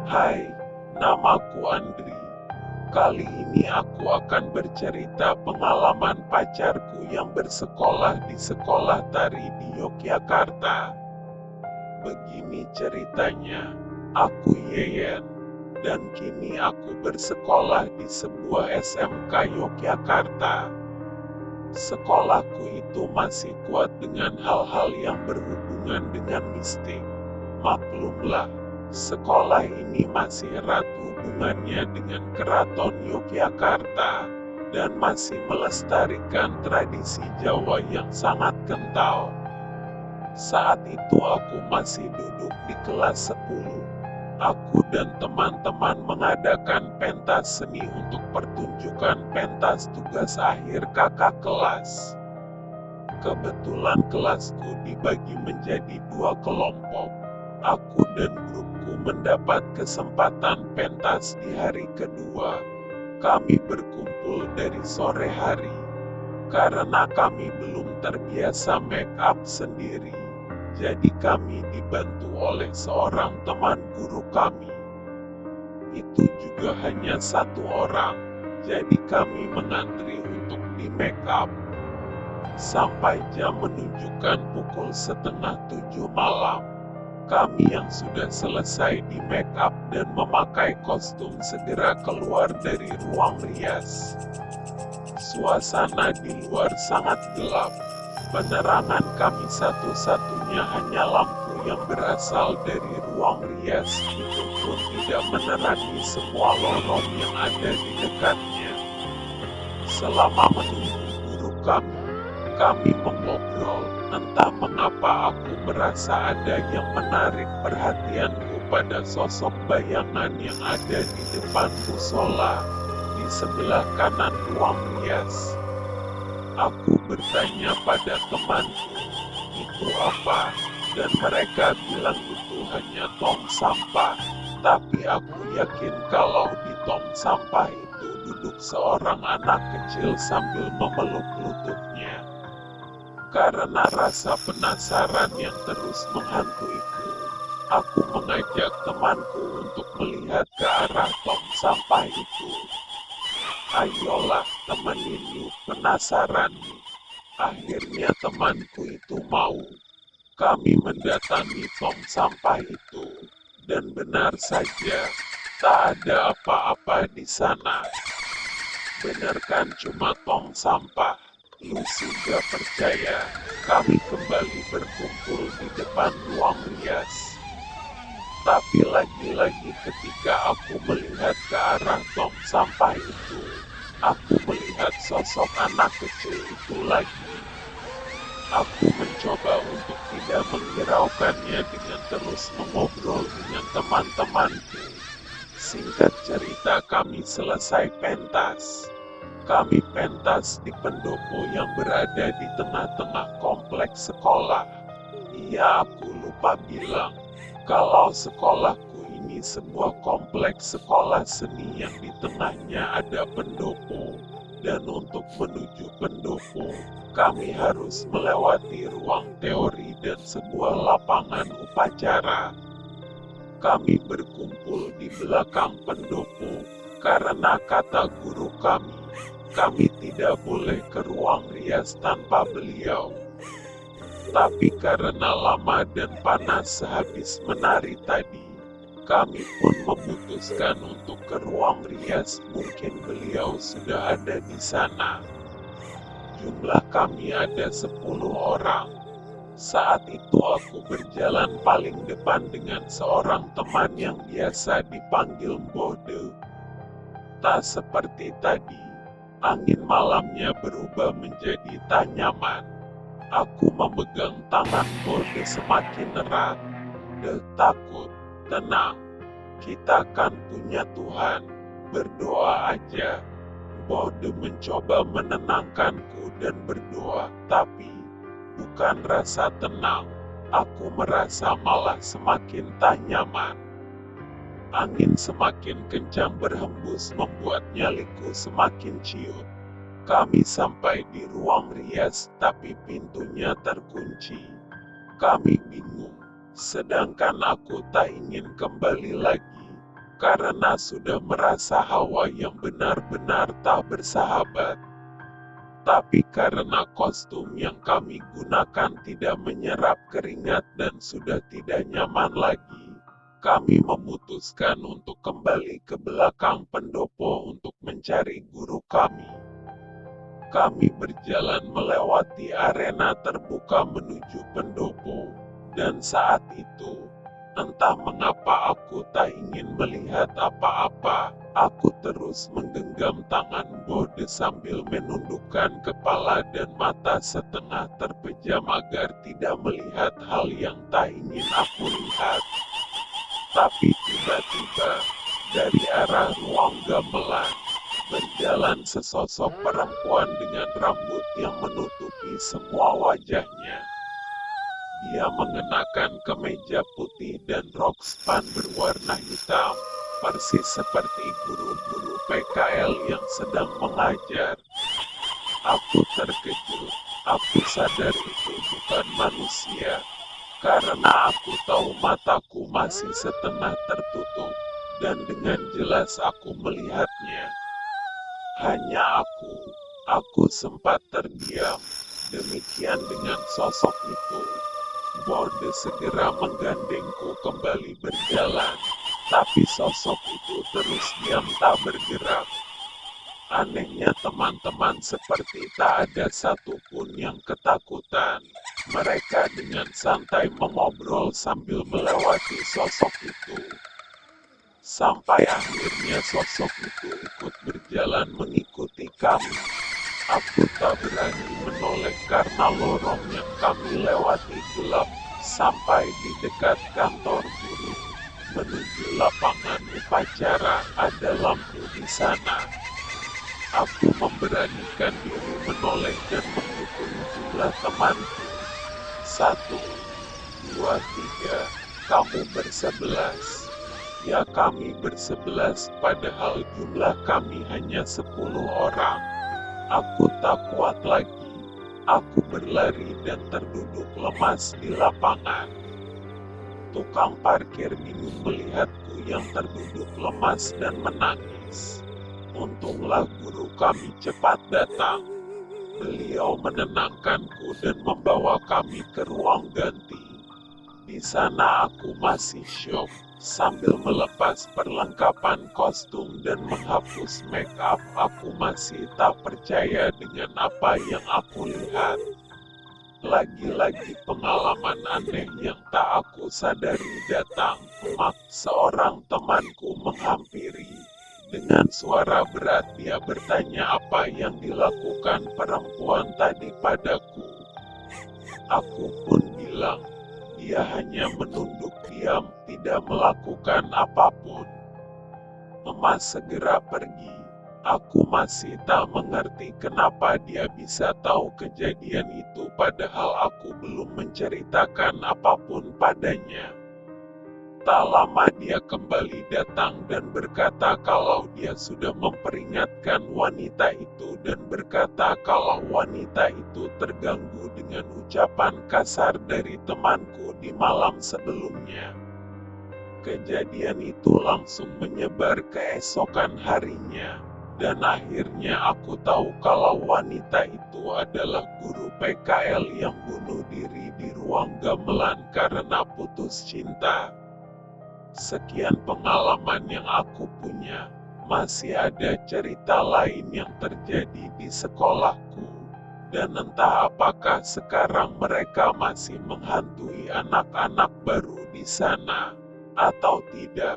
Hai, namaku Andri. Kali ini aku akan bercerita pengalaman pacarku yang bersekolah di sekolah tari di Yogyakarta. Begini ceritanya, aku Yeyen, dan kini aku bersekolah di sebuah SMK Yogyakarta. Sekolahku itu masih kuat dengan hal-hal yang berhubungan dengan mistik. Maklumlah, sekolah ini masih erat hubungannya dengan Keraton Yogyakarta dan masih melestarikan tradisi Jawa yang sangat kental. Saat itu aku masih duduk di kelas 10. Aku dan teman-teman mengadakan pentas seni untuk pertunjukan pentas tugas akhir kakak kelas. Kebetulan kelasku dibagi menjadi 2 kelompok. Aku dan grupku mendapat kesempatan pentas di hari kedua. Kami berkumpul dari sore hari. Karena kami belum terbiasa make up sendiri, jadi kami dibantu oleh seorang teman guru kami. Itu juga hanya 1 orang, jadi kami mengantri untuk di make up. Sampai jam menunjukkan pukul 6:30 malam. Kami yang sudah selesai di make up dan memakai kostum segera keluar dari ruang rias. Suasana di luar sangat gelap. Penerangan kami satu-satunya hanya lampu yang berasal dari ruang rias, itu pun tidak menerangi semua lorong yang ada di dekatnya. Selama menunggu guru kami mengobrol. Entah mengapa aku merasa ada yang menarik perhatianku pada sosok bayangan yang ada di depan musola, di sebelah kanan ruang rias. Aku bertanya pada temanku, itu apa? Dan mereka bilang itu hanya tong sampah. Tapi aku yakin kalau di tong sampah itu duduk seorang anak kecil sambil memeluk lututnya. Karena rasa penasaran yang terus menghantuiku, aku mengajak temanku untuk melihat ke arah tong sampah itu. Ayolah, temenin yuk, penasaran nih. Akhirnya temanku itu mau. Kami mendatangi tong sampah itu, dan benar saja, tak ada apa-apa di sana. Benar kan cuma tong sampah? Lu sudah percaya? Kami kembali berkumpul di depan ruang rias. Tapi lagi-lagi ketika aku melihat ke arah tong sampah itu, aku melihat sosok anak kecil itu lagi. Aku mencoba untuk tidak menghiraukannya dengan terus mengobrol dengan teman-temanku. Singkat cerita, kami selesai pentas. Kami pentas di pendopo yang berada di tengah-tengah kompleks sekolah. Iya, aku lupa bilang, kalau sekolahku ini sebuah kompleks sekolah seni yang di tengahnya ada pendopo. Dan untuk menuju pendopo, kami harus melewati ruang teori dan sebuah lapangan upacara. Kami berkumpul di belakang pendopo, karena kata guru kami tidak boleh ke ruang rias tanpa beliau. Tapi karena lama dan panas sehabis menari tadi, kami pun memutuskan untuk ke ruang rias, mungkin beliau sudah ada di sana. Jumlah kami ada 10 orang. Saat itu aku berjalan paling depan dengan seorang teman yang biasa dipanggil Bode. Tak seperti tadi, angin malamnya berubah menjadi tak nyaman. Aku memegang tangan Bode semakin erat. Takut, tenang, kita kan punya Tuhan, berdoa aja. Bode mencoba menenangkanku dan berdoa, tapi bukan rasa tenang, aku merasa malah semakin tak nyaman. Angin semakin kencang berhembus membuat nyaliku semakin ciut. Kami sampai di ruang rias, tapi pintunya terkunci. Kami bingung, sedangkan aku tak ingin kembali lagi. karena sudah merasa hawa yang benar-benar tak bersahabat. Tapi karena kostum yang kami gunakan tidak menyerap keringat dan sudah tidak nyaman lagi, kami memutuskan untuk kembali ke belakang pendopo untuk mencari guru kami. Kami berjalan melewati arena terbuka menuju pendopo, dan saat itu, entah mengapa aku tak ingin melihat apa-apa, aku terus menggenggam tangan Bode sambil menundukkan kepala dan mata setengah terpejam agar tidak melihat hal yang tak ingin aku lihat. Tapi tiba-tiba, dari arah ruang gamelan, berjalan sesosok perempuan dengan rambut yang menutupi semua wajahnya. Dia mengenakan kemeja putih dan rok span berwarna hitam, persis seperti guru-guru PKL yang sedang mengajar. Aku terkejut, aku sadar itu bukan manusia, karena aku tahu mataku masih setengah tertutup, dan dengan jelas aku melihatnya. Hanya aku sempat terdiam, demikian dengan sosok itu. Bode segera menggandengku kembali berjalan, tapi sosok itu terus diam tak bergerak. Anehnya teman-teman seperti tak ada satupun yang ketakutan. Mereka dengan santai mengobrol sambil melewati sosok itu. Sampai akhirnya sosok itu ikut berjalan mengikuti kami. Aku tak berani menoleh karena lorong yang kami lewati gelap. Sampai di dekat kantor guru, menuju lapangan upacara, ada lampu di sana. Aku memberanikan diri menoleh dan menghitung jumlah temanku. 1, 2, 3, kamu ber11. Ya, kami ber11, padahal jumlah kami hanya 10 orang. Aku tak kuat lagi. Aku berlari dan terduduk lemas di lapangan. Tukang parkir bingung melihatku yang terduduk lemas dan menangis. Untunglah guru kami cepat datang. Beliau menenangkanku dan membawa kami ke ruang ganti. Di sana aku masih syok. Sambil melepas perlengkapan kostum dan menghapus make up, aku masih tak percaya dengan apa yang aku lihat. Lagi-lagi pengalaman aneh yang tak aku sadari datang. Seorang temanku menghampiri. Dengan suara berat dia bertanya apa yang dilakukan perempuan tadi padaku. Aku pun bilang, dia hanya menunduk diam, tidak melakukan apapun. Emas segera pergi. Aku masih tak mengerti kenapa dia bisa tahu kejadian itu padahal aku belum menceritakan apapun padanya. Tak lama dia kembali datang dan berkata kalau dia sudah memperingatkan wanita itu dan berkata kalau wanita itu terganggu dengan ucapan kasar dari temanku di malam sebelumnya. Kejadian itu langsung menyebar keesokan harinya, dan akhirnya aku tahu kalau wanita itu adalah guru PKL yang bunuh diri di ruang gamelan karena putus cinta. Sekian pengalaman yang aku punya. Masih ada cerita lain yang terjadi di sekolahku. Dan entah apakah sekarang mereka masih menghantui anak-anak baru di sana, atau tidak.